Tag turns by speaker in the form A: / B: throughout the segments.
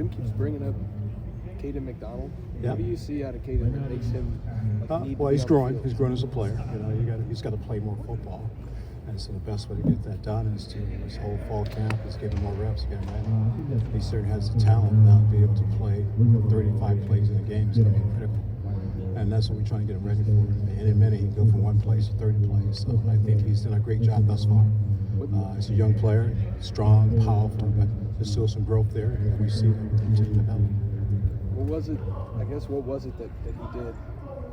A: Jim keeps bringing up Caden McDonald.
B: Yeah.
A: What do you see out of Caden that makes him need
B: well,
A: to be
B: he's
A: on the
B: growing.
A: field?
B: He's growing as a player. He's got to play more football. And so the best way to get that done is to his whole fall camp is give him more reps, get him ready. He certainly has the talent now to be able to play 35 plays in a game is going to be critical. And that's what we're trying to get him ready for. And in a minute, he can go from one place to 30 plays. So I think he's done a great job thus far. He's a young player, strong, powerful, but there's still some growth there, and we see him continue to develop.
A: What was it that he did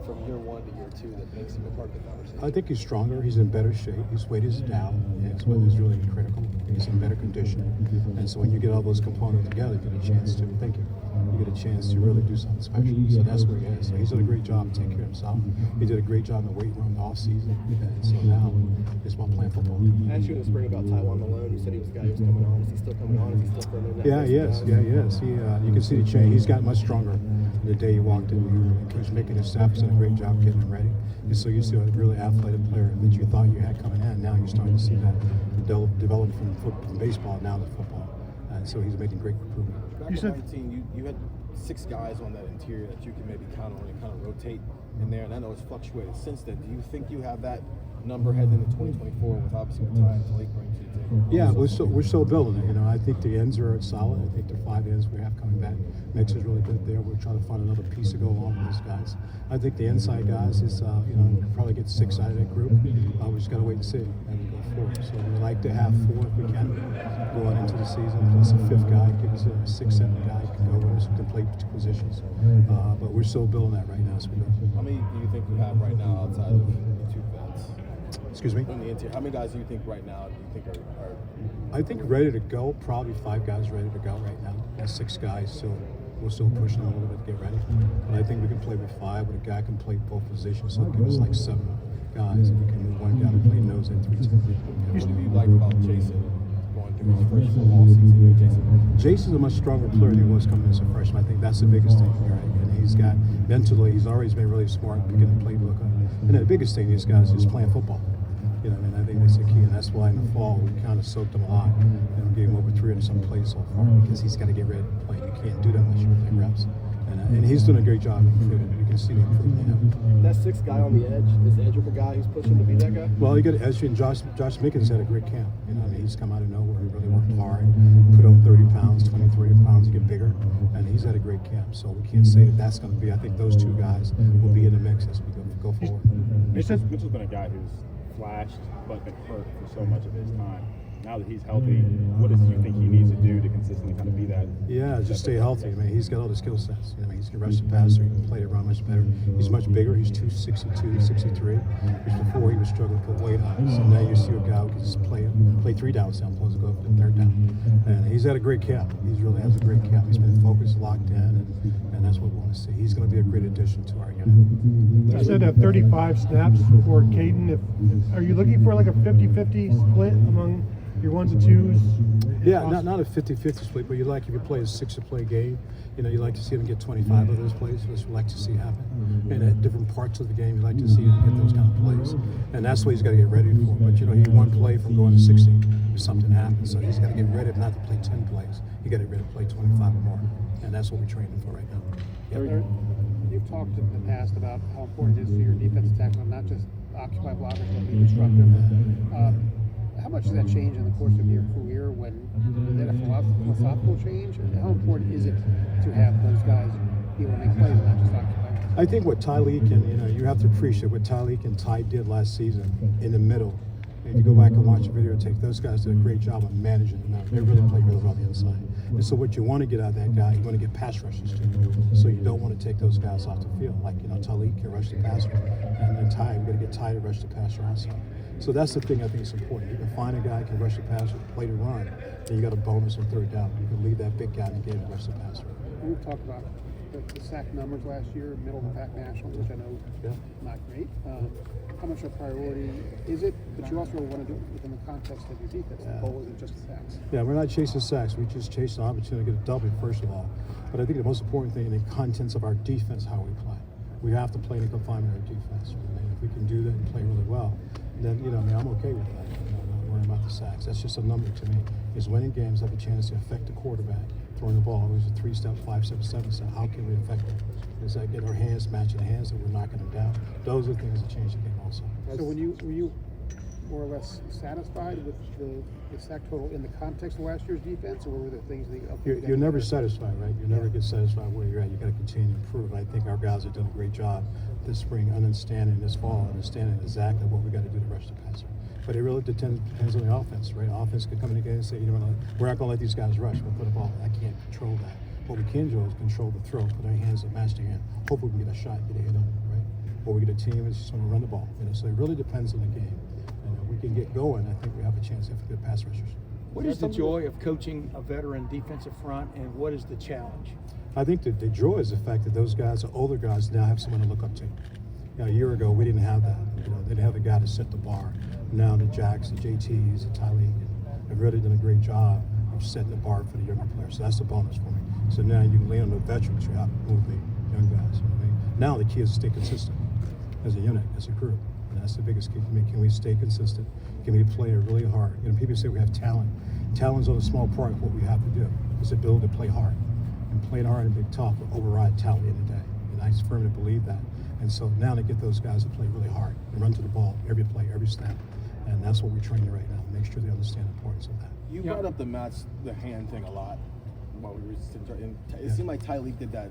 A: from year one to year two that makes him a part of the conversation?
B: I think he's stronger. He's in better shape. His weight is down. His weight is really critical. He's in better condition. And so when you get all those components together, you get a chance to think it. You get a chance to really do something special. So that's where he is. So he's done a great job taking care of himself. He did a great job in the weight room in the offseason. And so now it's about playing football.
C: I asked you in the spring about Taiwan Malone. You said he was the guy who was coming on. Is he still coming on? Is he still firmly in that?
B: Yeah, he is. You can see the change. He's got much stronger the day he walked in. He was making his steps and a great job getting him ready. And so you see a really athletic player that you thought you had coming in. Now you're starting to see that develop from baseball now to football. And so he's making great improvement.
D: Back in 19, you had 6 guys on that interior that you can maybe count on and kind of rotate in there, and I know it's fluctuated since then. Do you think you have that number heading into 2024 with obviously what Ty and Talik brings you to?
B: Yeah, we're still building it. I think the ends are solid. I think the 5 ends we have coming back makes us really good there. We're trying to find another piece to go along with those guys. I think the inside guys is, probably get 6 out of that group. We just got to wait and see and we go forward. So we like to have 4 if we can going into the season, plus a 5th guy, give us a 6th, 7th guy can go in some complete positions. But we're still building that right now as we go.
D: How many do you think you have right now outside of the 2 vets?
B: Excuse me?
D: On the interior, how many guys do you think right now are
B: I think ready to go, probably 5 guys ready to go right now. And 6 guys, so we're still pushing them a little bit to get ready. But I think we can play with 5, but a guy can play both positions, so it'll give us like 7 guys. And we can move one guy to play nose and 3 2.
D: What do you like about Jason going through his first football season here,
B: Jason's a much stronger player than he was coming as a freshman. I think that's the biggest thing, right? And he's got mentally, he's always been really smart, picking the playbook up. And the biggest thing these guys is playing football. And I think that's the key, and that's why in the fall we kind of soaked him a lot. Gave him over 300-some plays so far because he's got to get ready to play. You can't do that unless you play reps. And he's doing a great job. You can see the improvement.
C: That 6th guy on the edge, is the edge of a guy who's pushing to be that guy?
B: Well, you got Ezra and Josh Mickens had a great camp. He's come out of nowhere. He really worked hard, put on 30 pounds, 23 pounds to get bigger, and he's had a great camp. So we can't say that's going to be. I think those 2 guys will be in the mix as we go forward.
E: Mitchell's been a guy who's flashed but been hurt for so much of his time. Now that he's healthy, what do you think he needs to do to consistently kind of be that?
B: Yeah, just stay healthy. He's got all the skill sets. He's can rush the passer, he can play the run much better. He's much bigger. He's 262, 63. Which before he was struggling to put weight on. So now you see a guy who can just play 3 downs down, opposed to go for the 3rd down. And he's had a great camp. He really has a great camp. He's been focused, locked in, and that's what we want to see. He's going to be a great addition to our unit.
F: You said 35 snaps for Caden. Are you looking for like a 50-50 split among your 1s and 2s?
B: Yeah, not a 50-50 split, but if you play a 6-play game, you like to see them get 25 of those plays. That's what we like to see happen. And at different parts of the game, you like to see him get those kind of plays. And that's what he's got to get ready for. But he 1 play from going to 60 if something happens. So he's got to get ready not to play 10 plays. He got to get ready to play 25 or more. And that's what we're training for right now.
G: Yep. You've talked in the past about how important it is for your defensive tackle not just occupy blockers but be disruptive. How much does that change in the course of your career when that a philosophical change? And how important is it to have those guys be able to make plays and not just occupy?
B: I think what Talik and you have to appreciate what Talik and Ty did last season in the middle. If you go back and watch the videotape, those guys did a great job of managing them. They really played really well on the inside. And so what you want to get out of that guy, you want to get pass rushes too. So you don't want to take those guys off the field. Like, Talik can rush the passer. And then Ty, we're going to get Ty to rush the passer also. So that's the thing I think is important. You can find a guy who can rush the passer, play the run, then you got a bonus on 3rd down. You can leave that big guy in the game and rush the passer.
G: We've talked about the sack numbers last year, middle of the pack nationals, which I know not great. How much a priority is it? But you also really want to do it within the context of your defense. The goal isn't just sacks.
B: Yeah, we're not chasing sacks. We just chase the opportunity to get a W, first of all. But I think the most important thing in the contents of our defense, how we play. We have to play in the confinement of our defense. If we can do that and play really well, then, I'm okay with that. I'm not worrying about the sacks. That's just a number to me. Is winning games have a chance to affect the quarterback throwing the ball. It was a 3-step, 5-step, 7-step. How can we affect them? Is that get our hands matching the hands that we're knocking them down? Those are things that change the game also.
G: So were you more or less satisfied with the sack total in the context of last year's defense, or were there things that
B: You're never satisfied, right? You never get satisfied where you're at. You got to continue to improve. And I think our guys have done a great job this spring, this fall, understanding exactly what we got to do to rush the passer. But it really depends on the offense, right? Offense could come in again and say, we're not going to let these guys rush. We'll put a ball. I can't control that. What we can do is control the throw, put our hands that match the hand. Hopefully we can get a shot, get a hit on it, right? Or we get a team that's just going to run the ball. So it really depends on the game. And if we can get going, I think we have a chance to have good pass rushers.
H: What is the joy of coaching a veteran defensive front, and what is the challenge?
B: I think the joy is the fact that those guys, the older guys, now have someone to look up to. A year ago, we didn't have that. They didn't have a guy to set the bar. Now the Jacks, the JTs, the Tyleek have really done a great job of setting the bar for the younger players. So that's the bonus for me. So now you can lean on the veterans who have to move the young guys. Now the key is to stay consistent as a unit, as a group. And that's the biggest key for me. Can we stay consistent? Can we play it really hard? People say we have talent. Talent's on a small part of what we have to do. It's the ability to play hard. And playing hard and big tough will override talent in the day. And I firmly believe that. And so now to get those guys to play really hard and run to the ball every play, every snap. And that's what we're training right now. Make sure they understand the importance of that.
D: You brought up the hand thing a lot while we were sitting. It seemed like Tyleek did that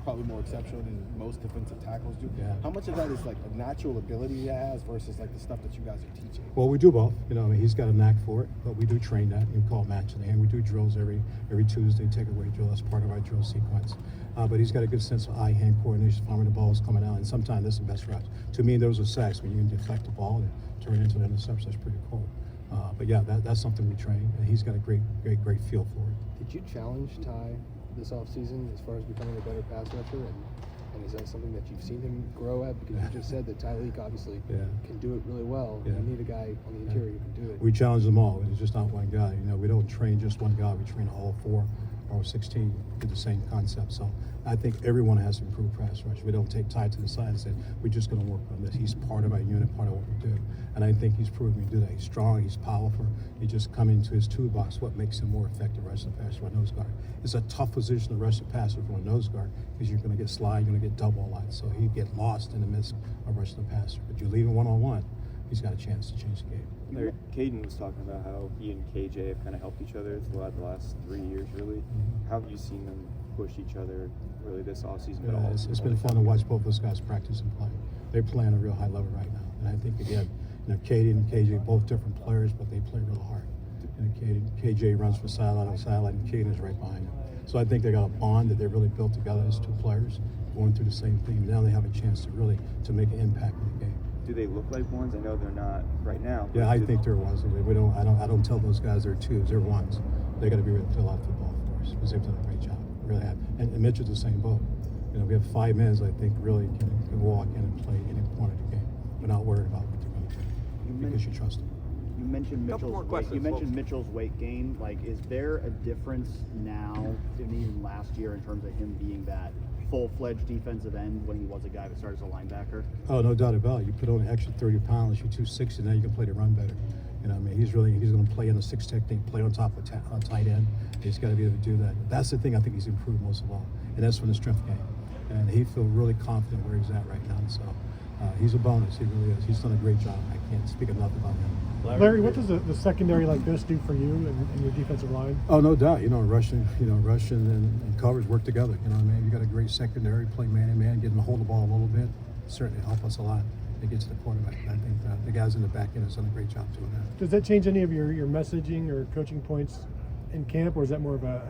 D: probably more exceptional than most defensive tackles do.
B: Yeah.
D: How much of that is like a natural ability he has versus like the stuff that you guys are teaching?
B: Well, we do both. He's got a knack for it, but we do train that. We call it match in the hand. We do drills every Tuesday, takeaway drill. That's part of our drill sequence. But he's got a good sense of eye-hand coordination, following the ball is coming out, and sometimes that's the best route. To me, those are sacks when you can deflect the ball and turn it into an interception. That's pretty cool. But yeah, that's something we train, and he's got a great feel for it.
A: Did you challenge Ty this offseason as far as becoming a better pass rusher? And is that something that you've seen him grow at? Because you just said that Tyleek obviously can do it really well.
B: Yeah.
A: You need a guy on the interior who can do it.
B: We challenge them all. It's just not one guy. We don't train just one guy. We train all 4 or 16 with the same concept. So I think everyone has to improve pass rush. We don't take Ty to the side and say, we're just going to work on this. He's part of our unit, part of what we do. And I think he's proven to do that. He's strong, he's powerful. He just come into his toolbox, what makes him more effective rushing the passer on nose guard. It's a tough position to rush the passer from a nose guard because you're going to get slide, you're going to get double a lot. So he'd get lost in the midst of rushing the passer. But you leave him one-on-one, he's got a chance to change the game.
I: Larry, Caden was talking about how he and KJ have kind of helped each other throughout the last 3 years, really.
B: Mm-hmm.
I: How have you seen them push each other really this offseason?
B: Yeah, it's been fun to watch both those guys practice and play. They're playing at a real high level right now. And I think, again, Caden and KJ, both different players, but they play real hard. KJ runs from sideline to sideline, and Caden is right behind him. So I think they got a bond that they really built together as 2 players, going through the same thing. Now they have a chance to really make an impact in the game.
I: Do they look like ones? I know they're not right now.
B: Yeah, I think they're ones. I don't tell those guys they're 2s. They're ones. They got to be able to fill out football for us because they've done a great job. Really have. And Mitchell's the same boat. We have 5 men I think really can walk in and play any point of the game. We're not worried about what they're going to do because you trust them.
J: You mentioned
K: Couple more
J: Mitchell's weight gain. Is there a difference now than even last year in terms of him being that full-fledged defensive end when he was a guy that started as a linebacker?
B: Oh, no doubt about it. You put on an extra 30 pounds, you're 260, now you can play the run better. He's going to play in a 6 technique, play on top of a tight end. He's got to be able to do that. That's the thing I think he's improved most of all, and that's from the strength game. And he feels really confident where he's at right now. So he's a bonus. He really is. He's done a great job. I can't speak enough about him.
F: Larry, what does the secondary like this do for you and your defensive line?
B: Oh, no doubt. Rushing and coverage work together. You got a great secondary, play man-to-man, get them to hold the ball a little bit. Certainly help us a lot to get to the quarterback. I think the guys in the back end have done a great job doing that.
F: Does that change any of your messaging or coaching points in camp, or is that more of a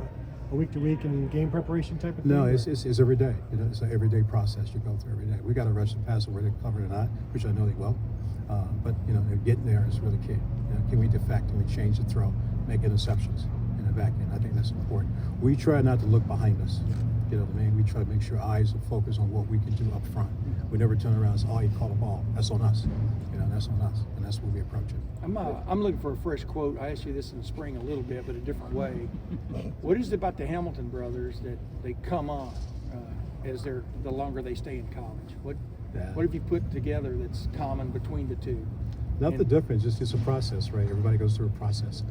F: week-to-week and game preparation type of thing?
B: No, it's every day. It's an everyday process you go through every day. We got to rush the passer whether they cover it or not, which I know they will. But getting there is really key. Can we defect? Can we change the throw? Make interceptions in the back end? I think that's important. We try not to look behind us. We try to make sure eyes are focused on what we can do up front. We never turn around and say, "Oh, you caught a ball. That's on us." That's on us, and that's where we approach it.
H: I'm looking for a fresh quote. I asked you this in the spring a little bit, but a different way. What is it about the Hamilton brothers that they come on as the longer they stay in college? What have you put together that's common between the two?
B: Nothing different. It's a process, right? Everybody goes through a process.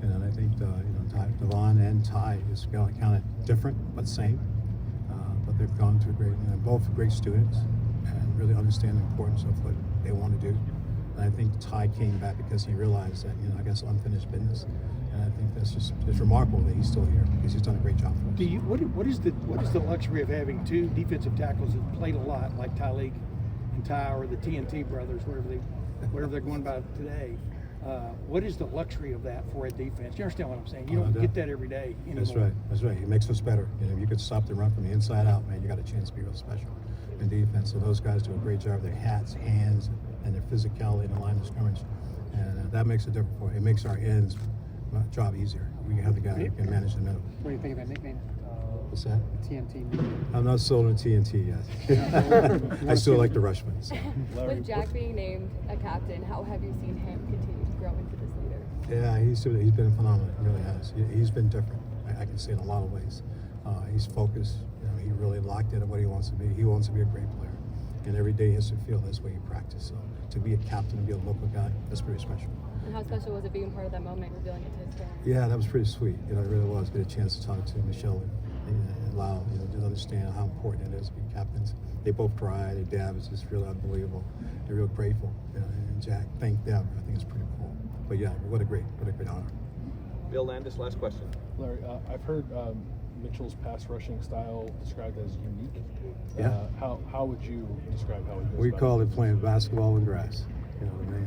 B: And I think Devon and Ty is kind of different but same. But they've gone to both great students and really understand the importance of what they want to do. And I think Ty came back because he realized that I guess unfinished business. And I think it's remarkable that he's still here because he's done a great job for us.
H: What is the luxury of having two defensive tackles that played a lot, like Tyleek and Ty, or the TNT brothers, whatever they're going by today? What is the luxury of that for a defense? You understand what I'm saying? You don't get that every day anymore.
B: That's right. It makes us better. You could stop the run from the inside out, man. You got a chance to be real special in defense. So those guys do a great job. Their hats, hands, and their physicality in the line of scrimmage, and that makes a difference for it. It makes our ends job easier. We have the guy who can manage the middle.
G: What do you think of that nickname?
B: What's that?
G: TNT.
B: I'm not sold on TNT yet. I still like the Rushman. So.
K: With Jack being named a captain, how have you seen him continue to grow into this leader?
B: Yeah, he's been phenomenal. He really has. He's been different. I can say in a lot of ways. He's focused. He really locked in on what he wants to be. He wants to be a great player, and every day he has to feel that's what he practices. So to be a captain and be a local guy, that's pretty special.
K: And how special was it being part of that moment, revealing it to his parents?
B: Yeah, that was pretty sweet. It really was. Get a chance to talk to Michelle and Lau, to understand how important it is to be captains. They both cried. Their dad was just really unbelievable. They're real grateful. And Jack thanked them. I think it's pretty cool. But yeah, what a great honor.
L: Bill Landis, last question.
M: Larry, I've heard Mitchell's pass rushing style described as unique.
B: Yeah.
M: How would you describe how he goes
B: We
M: about
B: call it playing basketball in grass.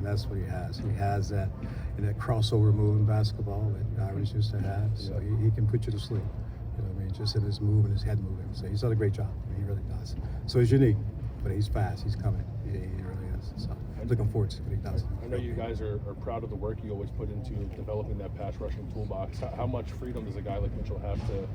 B: That's what he has. He has that crossover move in basketball that Irish used to have. So he can put you to sleep. Just in his move and his head moving. So he's done a great job. He really does. So he's unique, but he's fast. He's coming. He really is. So I'm looking forward to what he does.
M: I know you guys are proud of the work you always put into developing that pass rushing toolbox. How much freedom does a guy like Mitchell have to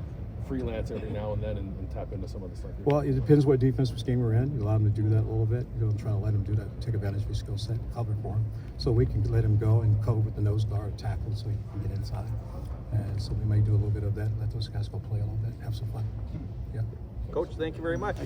M: freelance every now and then and tap into some of the stuff?
B: Well, it depends what defensive scheme we're in. You allow him to do that a little bit. You don't try to let him do that, take advantage of his skill set, cover for him. So we can let him go and cover with the nose guard, tackle so he can get inside. And so we might do a little bit of that, let those guys go play a little bit, have some fun. Yeah.
L: Coach, thank you very much.